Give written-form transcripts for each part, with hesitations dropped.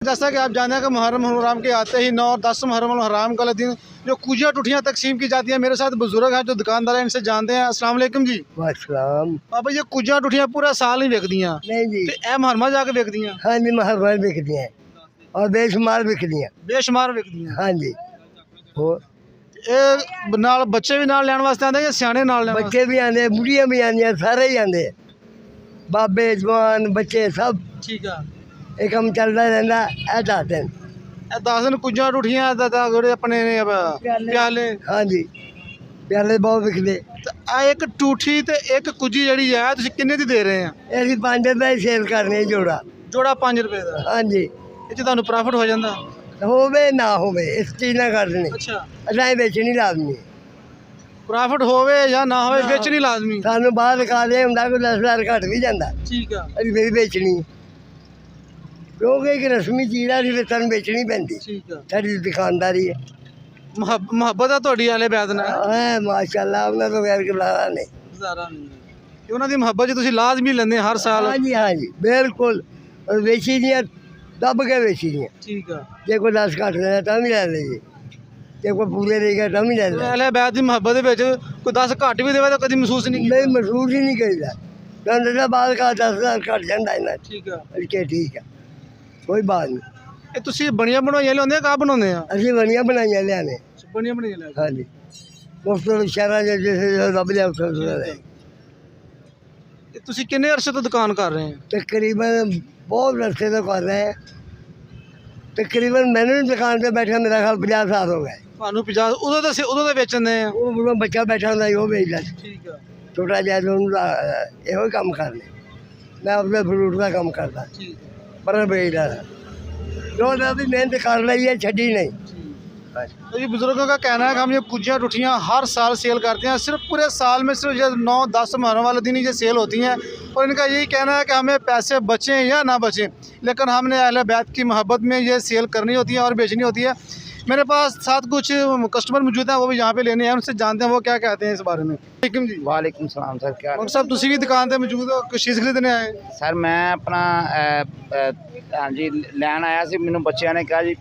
जैसा कि आप जानते हैं कि मुहर्रम हराम के आते ही 9 और 10 मुहर्रम हराम वाले दिन जो कुजिया टूटियाँ तकसीम की जाती हैं। मेरे साथ बुजुर्ग हैं जो दुकानदार हैं, इनसे जानते हैं। अस्सलाम वालेकुम जी। वालेकुम। बाबा ये कुजिया टूटियाँ पूरा साल नहीं बिकदियाँ? नहीं जी, ए मुहर्रमा जाके बिकदियाँ? हाँ जी, महरबान बिकती हैं और बेशुमार बिकती हैं। बेशुमार बिकदियाँ। हाँ जी, वो ਇਹ ਨਾਲ ਬੱਚੇ ਵੀ ਨਾਲ ਲੈਣ ਵਾਸਤੇ ਆਉਂਦੇ ਜਾਂ ਸਿਆਣੇ ਨਾਲ ਲੈਣ ਵਾਸਤੇ? बच्चे भी आते, बुढ़िया भी आती, सारे ही आते, बाबे जवान बच्चे सब। ਠੀਕ ਆ। ये काम चलता रहता है 10 दिन। ਇਹ 10 ਦਿਨ ਕੁजिया ਟੂਟੀਆਂ ਦਾ ਜਿਹੜੇ ਆਪਣੇ ਨੇ ਪਿਆਲੇ। हाँ जी, प्याले बहुत बिकते। ਤੇ ਆ ਇੱਕ ਟੂਠੀ ਤੇ ਇੱਕ ਕੁਜੀ ਜਿਹੜੀ ਹੈ ਤੁਸੀਂ ਕਿੰਨੇ ਦੀ ਦੇ ਰਹੇ ਆ? ऐसी 5 रुपए सेल करने जोड़ा। ਜੋੜਾ 5 ਰੁਪਏ ਦਾ। हाँ जी, ਇਹ 'ਚ ਤੁਹਾਨੂੰ ਪ੍ਰੋਫਿਟ ਹੋ ਜਾਂਦਾ? होवे ना होवे इस चीज़ ना करनी, ਅੱਛਾ, असां बेचनी लाजमी। ਪ੍ਰੋਫਿਟ ਹੋਵੇ ਜਾਂ ਨਾ ਹੋਵੇ ਵੇਚਣੀ ਲਾਜ਼ਮੀ। सानू बाहर खा ले हुंदा कोई 10,000 घट भी जाता, ਠੀਕ ਆ, अभी फिर बेचनी क्योंकि एक रस्मी चीज़ है, फिर सानू बेचनी पैंदी। ਠੀਕ ਆ। साडी दुकानदारी है। ਮੁਹੱਬਤ ਆ ਤੁਹਾਡੀ ਆਲੇ ਬੈਦ ਨਾਲ? हाँ माशाल्लाह, उन्हें तो गैर गुजारा नहीं। ਗੁਜ਼ਾਰਾ ਨਹੀਂ ਹੈ ਕਿ ਉਹਨਾਂ ਦੀ ਮੁਹੱਬਤ 'ਚ ਤੁਸੀਂ ਲਾਜ਼ਮੀ ਲੈਂਦੇ ਹਰ ਸਾਲ? हाँ जी बिल्कुल। और बेची दियाँ दब के बेची दियाँ, ਠੀਕ ਆ। जे कोई 10 घट देना तो भी ले लीजिए, जे कोई पूरे देगा तो भी ले ले। ਆਲੇ ਬੈਦ ਦੀ ਮੁਹੱਬਤ ਦੇ ਵਿੱਚ ਕੋਈ 10 ਘੱਟ ਵੀ ਦੇਵੇ ਤਾਂ ਕਦੀ ਮਹਿਸੂਸ ਨਹੀਂ ਕੀਤਾ? नहीं महसूस ही नहीं करीदा, कहते बाद का 10,000 घट जाता है ना। ਠੀਕ ਆ। इसके ठीक है, कोई बात नहीं। ਇਹ ਤੁਸੀਂ ਬਣੀਆਂ ਬਣਾਈਆਂ ਲਿਆਉਂਦੇ ਆ ਕਾ ਬਣਾਉਂਦੇ ਆ? असं बनिया बनाइया लियाने। ਬਣੀਆਂ ਬਣਾਈਆਂ ਲੈ हाँ जी, मुफ्त शहर जैसे दब लिया ਇਹ ਤੁਸੀਂ ਕਿੰਨੇ ਅਰਸੇ ਤੋਂ ਦੁਕਾਨ ਕਰ ਰਹੇ ਆ? तकरीबन बहुत अरसे तो कर रहे हैं। तकरीबन मैंने भी दुकान पे बैठा मेरा ख्याल 50 साल हो गए। ਤੁਹਾਨੂੰ 50 ਉਦੋਂ ਤਾਂ ਵੇਚਦੇ ਆ? वो बुढ़ा बच्चा बैठा होता वो बेच लै, ਠੀਕ ਆ, छोटा जैसे यो काम करने। मैं अपने फ्रूट का काम करता, ਠੀਕ ਆ, पर बेचता था। जो भी मेहनत कर रही है छड़ी नहीं। तो ये बुजुर्गों का कहना है कि हम ये कुजिया टूटियाँ हर साल सेल करते हैं। सिर्फ पूरे साल में सिर्फ ये 9-10 मुहर्रम वाले दिन ही ये सेल होती हैं और इनका यही कहना है कि हमें पैसे बचें या ना बचें, लेकिन हमने अहले बैत की मोहब्बत में ये सेल करनी होती है और बेचनी होती है। मेरे पास साथ कुछ कस्टमर मौजूद हैं, वो भी यहाँ पे लेने हैं, उनसे जानते हैं वो क्या कहते हैं इस बारे में। वालेकुम जी। वालेकुम सलाम सर, क्या डॉक्टर साहब तुसी भी दुकान पर मौजूद हो, कुछ चीज़ खरीदने आए? सर मैं अपना हाँ जी लैन आया सी, मैनू बच्चों ने कहा जी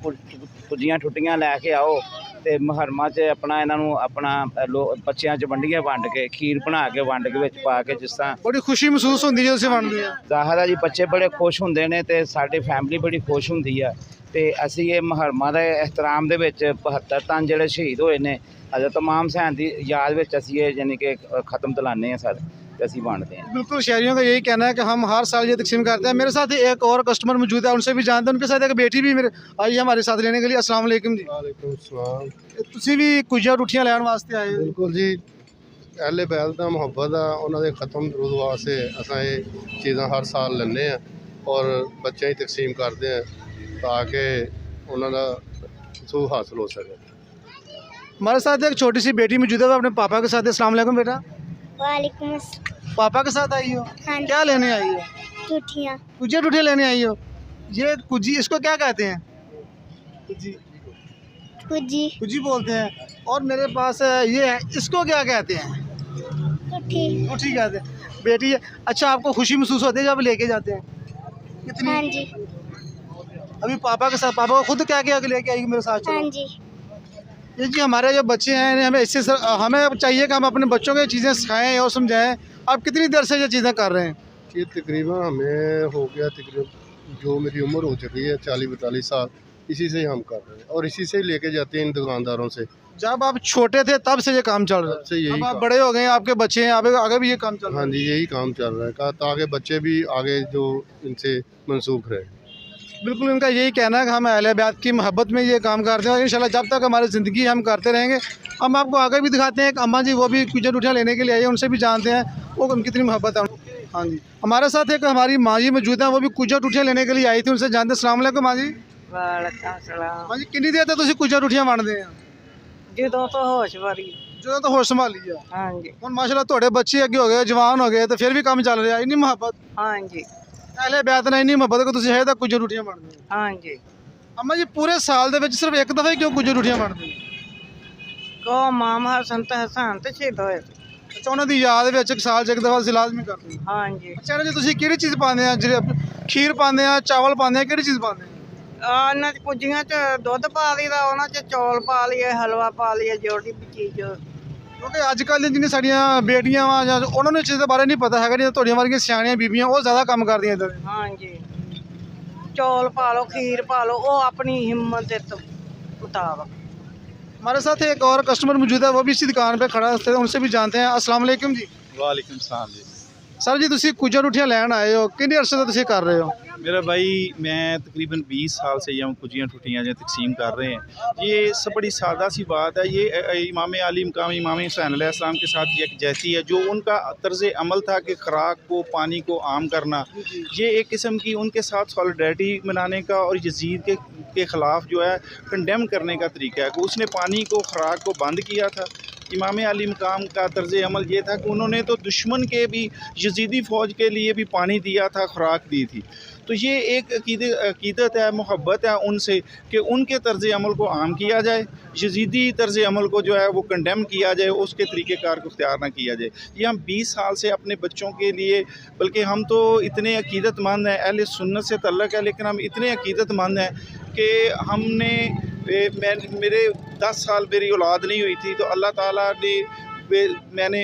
कुजियाँ ठुटियाँ लैके आओ तो मुहर्रमा च अपना इन्हों अपना बच्चों च वंडियाँ वंड के खीर बना के वंड के विच पा के, जिस तरह बड़ी खुशी महसूस होती है उसे वंडदे आ। ज़ाहिर है जी बच्चे बड़े खुश होंदे ने ते साडी फैमिली बड़ी खुश होंदी है। ते असी ये मुहर्रमा दे एहतराम दे विच 75 तन जिहड़े शहीद होए ने हज़रत इमाम हुसैन दी याद विच असी ये यानी कि ख़त्म दिलाने हैं सर, ते असी वंडदे हैं। बिल्कुल, शहरियों का यही कहना है कि हम हर साल ये तकसीम करते हैं। मेरे साथ एक और कस्टमर मौजूद है, उनसे भी जानते हैं। उनके साथ एक बेटी भी मेरे आई है हमारे साथ लेने के लिए। अस्सलाम वालेकुम जी। वालेकुम सलाम। ਤੁਸੀਂ ਵੀ ਕੁਜੀਆ ਟੂਟੀਆਂ ਲੈਣ ਵਾਸਤੇ ਆਏ ਹੋ? बिल्कुल जी, अहले बैल का मुहब्बत आ, उन्होंने ख़त्म दरूद वास्ते असां ये चीज़ां हर साल लैंदे हैं और बच्चों ही तकसीम करते हैं ताकि उन्होंने सूह हासिल हो सके। हमारे साथ एक छोटी सी बेटी मौजूद है, वो अपने पापा के साथ है। अस्सलाम वालेकुम बेटा। वालेकुम अस्सलाम। पापा के साथ आई हो? हाँ जी। क्या लेने आई हो? टूटियाँ। कुजिया टूटियाँ लेने आई हो? ये कुजी इसको क्या कहते हैं? कुजी कुजी। कुजी बोलते हैं। और मेरे पास ये है, इसको क्या कहते हैं? टूटी। टूटी कहते हैं। बेटी अच्छा, आपको खुशी महसूस होती है जब लेके जाते हैं? कितनी? हाँ जी। अभी पापा के साथ, पापा को खुद क्या क्या लेके आई मेरे साथ? हाँ चलो जी। ये जी हमारे जो बच्चे हैं, हमें इससे हमें चाहिए कि हम अपने बच्चों को ये चीज़ें सिखाएं और समझाएं। आप कितनी देर से ये चीज़ें कर रहे हैं? ये तकरीबन हमें हो गया, तकरीबन जो मेरी उम्र हो चुकी है 40-42 साल, इसी से ही हम कर रहे हैं और इसी से ही लेके जाते हैं इन दुकानदारों से। जब आप छोटे थे तब से ये काम चल रहा तब से है? यही अब आप काम। बड़े हो गए हैं, आपके बच्चे हैं, आगे भी ये काम चल रहा हाँ है? जी, यही काम चल रहा है ताकि बच्चे भी आगे जो इनसे मनसूख रहे। बिल्कुल, इनका यही कहना है कि हम अहले बैत की मोहब्बत में ये काम करते हैं और इंशाल्लाह जब तक हमारी ज़िंदगी हम करते रहेंगे। हम आपको आगे भी दिखाते हैं। एक अम्मा जी वो भी कुजिया टूटियाँ लेने के लिए आई है, उनसे भी जानते हैं वो कितनी मोहब्बत है। हाँ जी, हमारे साथ एक हमारी माँ जी मौजूद हैं, वो भी कुजिया टूटियाँ लेने के लिए आई थी, उनसे जानते हैं। अस्सलाम वालेकुम माँ जी। वालेकुम सलाम। माँ जी कितनी देर तक तुम कुजिया टूटियाँ वंडदे हैं? ਜਦੋਂ ਤੋਂ ਹੋਸ਼ ਵਾਰੀ। ਜਦੋਂ तो होश संभाली है। हाँ जी। ਹੁਣ ਮਾਸ਼ਾਅੱਲਾ ਤੁਹਾਡੇ ਬੱਚੇ ਅੱਗੇ ਹੋ ਗਏ, ਜਵਾਨ ਹੋ ਗਏ ਤੇ ਫਿਰ ਵੀ ਕੰਮ ਚੱਲ ਰਿਹਾ। ਇੰਨੀ ਮੁਹੱਬਤ हाँ जी। ਅਹਲੇ ਬੈਤ ਨਾਲ, ਇੰਨੀ ਮੁਹੱਬਤ ਕਿ ਤੁਸੀਂ ਹਜੇ ਤੱਕ ਕੁਝ ਰੋਟੀਆਂ ਬਣਦੇ ਹੋ। हाँ जी। ਅੰਮਾ ਜੀ ਪੂਰੇ ਸਾਲ ਦੇ ਵਿੱਚ ਸਿਰਫ ਇੱਕ ਦਫਾ ਹੀ ਕਿਉਂ ਕੁਝ ਰੋਟੀਆਂ ਬਣਦੇ ਹੋ? ਕੋ ਮਾਮ ਹਸਨ ਤੇ ਹਸਨ ਤੇ ਸ਼ਹੀਦ ਹੋਏ। ਅੱਛਾ, ਉਹਨਾਂ ਦੀ ਯਾਦ ਵਿੱਚ ਇੱਕ ਸਾਲ 'ਚ ਇੱਕ ਦਫਾ ਅਸੀਂ ਲਾਜ਼ਮੀ ਕਰਦੇ ਹਾਂ। हाँ जी। ਅੱਛਾ ਜੀ, ਤੁਸੀਂ ਕਿਹੜੀ ਚੀਜ਼ ਪਾਉਂਦੇ ਆ? ਜਿਹੜੇ ਖੀਰ ਪਾਉਂਦੇ ਆ, ਚਾਵਲ ਪਾਉਂਦੇ ਆ, ਕਿਹੜੀ ਚੀਜ਼ ਪਾਉਂਦੇ ਆ? ਇਹਨਾਂ 'ਚ ਕੁੱਜੀਆਂ 'ਚ ਦੁੱਧ ਪਾ ਲਈਦਾ, ਉਹਨਾਂ 'ਚ ਚੌਲ ਪਾ ਲਈਏ, ਹਲਵਾ ਪਾ ਲਈਏ, ਜਿਹੜੀ ਵੀ ਚੀਜ਼। ਕਿਉਂਕਿ ਅੱਜ ਕੱਲ੍ਹ ਦੀਆਂ ਜਿਹੜੀਆਂ ਸਾਡੀਆਂ ਬੇਟੀਆਂ ਵਾ ਜਾਂ ਉਹਨਾਂ ਨੂੰ ਇਸ ਚੀਜ਼ ਦੇ ਬਾਰੇ ਨਹੀਂ ਪਤਾ ਹੈਗਾ, ਜਿਹੜੀਆਂ ਤੁਹਾਡੀਆਂ ਵਰਗੀਆਂ ਸਿਆਣੀਆਂ ਬੀਬੀਆਂ ਉਹ ਜ਼ਿਆਦਾ ਕੰਮ ਕਰਦੀਆਂ ਇੱਧਰ। ਹਾਂਜੀ, ਚੌਲ पा लो, खीर पा लो, वो अपनी हिम्मत के मुताबिक। हमारे साथ एक और कस्टमर मौजूद है, वो भी इसी दुकान पे खड़ा है, उनसे भी जानते हैं। अस्सलाम वालेकुम जी। वालेकुम सलाम जी। सर जी तुसी कुजा रुठियाँ लैन आए हो, किन्ने अरसे तो तुसी कर रहे हो? मेरा भाई मैं तकरीबन 20 साल से ये कुजियाँ टुटियाँ जो तकसीम कर रहे हैं। ये सब बड़ी सादा सी बात है। ये इमाम आली मकाम इमाम हुसैन अलैहिस्सलाम के साथ यकजहती है, जो उनका तर्ज़ अमल था कि ख़ुराक को पानी को आम करना। ये एक किस्म की उनके साथ सॉलिडरिटी मनाने का और यजीद के ख़िलाफ़ जो है कंडेम करने का तरीका है कि उसने पानी को ख़ुराक को बंद किया था। इमाम अली मकाम का तर्ज़ अमल ये था कि उन्होंने तो दुश्मन के भी यजीदी फ़ौज के लिए भी पानी दिया था, ख़ुराक दी थी। तो ये एक अकीदत है, मोहब्बत है उनसे कि उनके तर्ज़ अमल को आम किया जाए, यजीदी तर्ज़ अमल को जो है वो कंडेम किया जाए, उसके तरीक़ेकार को इख्तियार ना किया जाए। ये हम 20 साल से अपने बच्चों के लिए, बल्कि हम तो इतने अकीदतमंद हैं, अहले सुन्नत से तल्लक़ है, लेकिन हम इतने अकीदतमंद हैं कि हमने मेरे 10 साल मेरी औलाद नहीं हुई थी, तो अल्लाह ताला ने मैंने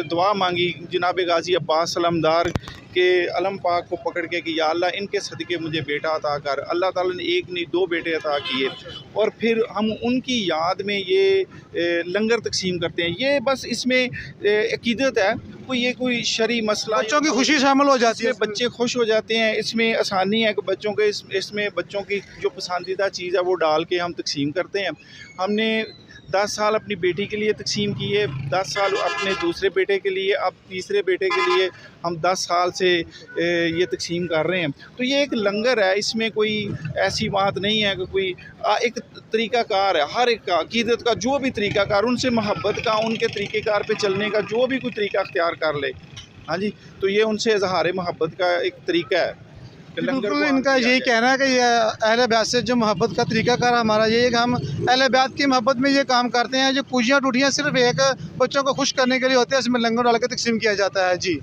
दुआ मांगी जनाब गाज़ी अब्बास सलामदार के अलम पाक को पकड़ के कि या अल्लाह इनके सदक़े मुझे बेटा अता कर। अल्लाह ताला ने एक नहीं 2 बेटे अता किए, और फिर हम उनकी याद में ये लंगर तकसीम करते हैं। ये बस इसमें अकीदत है, कोई शरई मसला, बच्चों की खुशी शामिल हो जाती है, बच्चे खुश हो जाते हैं। इसमें आसानी है कि बच्चों के इसमें बच्चों की जो पसंदीदा चीज़ है वो डाल के हम तकसीम करते हैं। हमने 10 साल अपनी बेटी के लिए तकसीम किए, 10 साल अपने दूसरे बेटे के लिए, अब तीसरे बेटे के लिए हम 10 साल से ये तकसीम कर रहे हैं। तो ये एक लंगर है, इसमें कोई ऐसी बात नहीं है कि कोई एक तरीक़ाकार है। हर एक का अक़ीदत का जो भी तरीक़ाकार, उनसे मोहब्बत का, उनके तरीक़ेकार पे चलने का जो भी कोई तरीक़ा अख्तियार कर ले, हाँ जी, तो ये उनसे इज़हार मोहब्बत का एक तरीक़ा है। बिल्कुल इनका यही कहना है कि ये अहले बैत से जो मोहब्बत का तरीक़ाकार हमारा ये है कि हम अहले बैत की मोहब्बत में ये काम करते हैं। जो कुजियाँ टूटियाँ सिर्फ एक बच्चों को खुश करने के लिए होते हैं, इसमें लंगर डाल के तकसीम किया जाता है जी।